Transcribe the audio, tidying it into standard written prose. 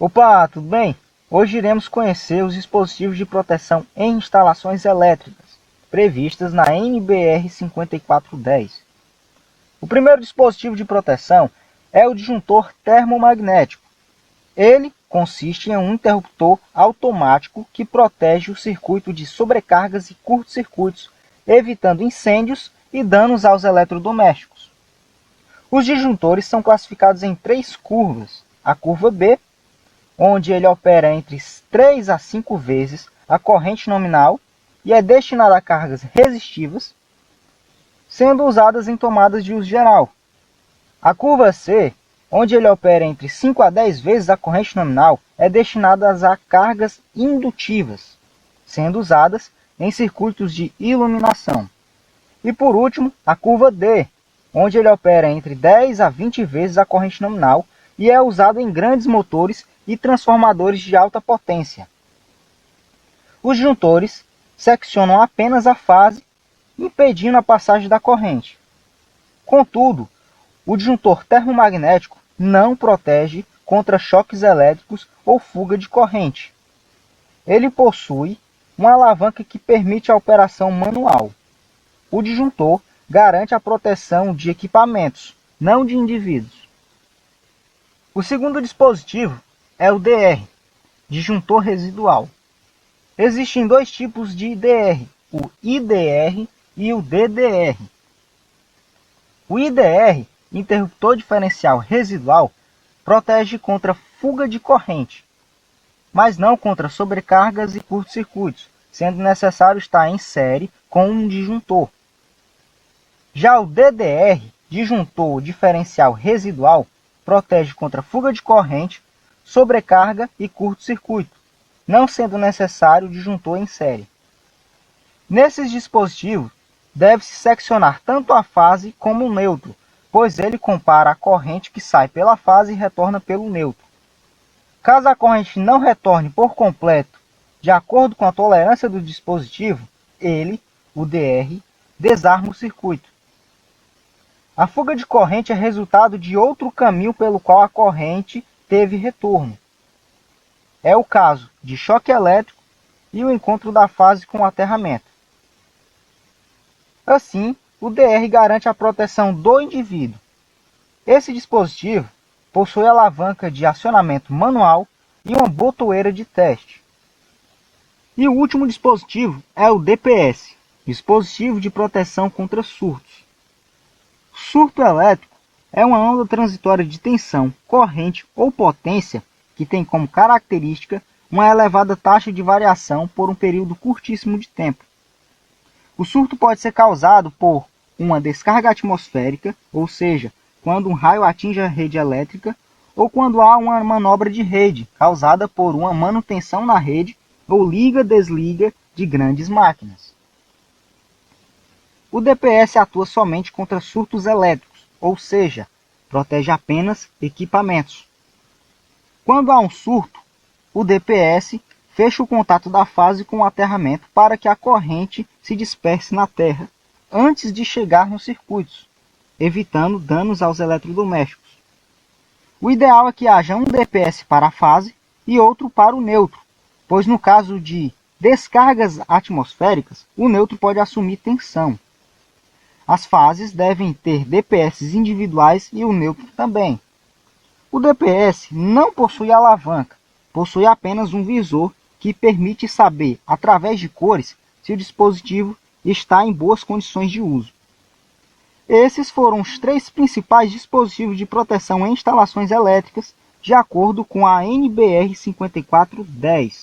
Opa, tudo bem? Hoje iremos conhecer os dispositivos de proteção em instalações elétricas, previstas na NBR 5410. O primeiro dispositivo de proteção é o disjuntor termomagnético. Ele consiste em um interruptor automático que protege o circuito de sobrecargas e curtos-circuitos, evitando incêndios e danos aos eletrodomésticos. Os disjuntores são classificados em 3 curvas. A curva B, onde ele opera entre 3 a 5 vezes a corrente nominal e é destinado a cargas resistivas, sendo usadas em tomadas de uso geral. A curva C, onde ele opera entre 5 a 10 vezes a corrente nominal, é destinada a cargas indutivas, sendo usadas em circuitos de iluminação. E por último, a curva D, onde ele opera entre 10 a 20 vezes a corrente nominal e é usado em grandes motores e transformadores de alta potência. Os disjuntores seccionam apenas a fase, impedindo a passagem da corrente. Contudo, o disjuntor termomagnético não protege contra choques elétricos ou fuga de corrente. Ele possui uma alavanca que permite a operação manual. O disjuntor garante a proteção de equipamentos, não de indivíduos. O segundo dispositivo é o DR, disjuntor residual. Existem 2 tipos de DR, o IDR e o DDR. O IDR, interruptor diferencial residual, protege contra fuga de corrente, mas não contra sobrecargas e curtos-circuitos, sendo necessário estar em série com um disjuntor. Já o DDR, disjuntor diferencial residual, protege contra fuga de corrente, sobrecarga e curto-circuito, não sendo necessário disjuntor em série. Nesses dispositivos, deve-se seccionar tanto a fase como o neutro, pois ele compara a corrente que sai pela fase e retorna pelo neutro. Caso a corrente não retorne por completo, de acordo com a tolerância do dispositivo, ele, o DR, desarma o circuito. A fuga de corrente é resultado de outro caminho pelo qual a corrente teve retorno. É o caso de choque elétrico e o encontro da fase com o aterramento. Assim, o DR garante a proteção do indivíduo. Esse dispositivo possui alavanca de acionamento manual e uma botoeira de teste. E o último dispositivo é o DPS, dispositivo de proteção contra surtos. Surto elétrico é uma onda transitória de tensão, corrente ou potência que tem como característica uma elevada taxa de variação por um período curtíssimo de tempo. O surto pode ser causado por uma descarga atmosférica, ou seja, quando um raio atinge a rede elétrica, ou quando há uma manobra de rede, causada por uma manutenção na rede ou liga-desliga de grandes máquinas. O DPS atua somente contra surtos elétricos, ou seja, protege apenas equipamentos. Quando há um surto, o DPS fecha o contato da fase com o aterramento para que a corrente se disperse na terra antes de chegar nos circuitos, evitando danos aos eletrodomésticos. O ideal é que haja um DPS para a fase e outro para o neutro, pois no caso de descargas atmosféricas, o neutro pode assumir tensão. As fases devem ter DPS individuais e o neutro também. O DPS não possui alavanca, possui apenas um visor que permite saber, através de cores, se o dispositivo está em boas condições de uso. Esses foram os 3 principais dispositivos de proteção em instalações elétricas, de acordo com a NBR 5410.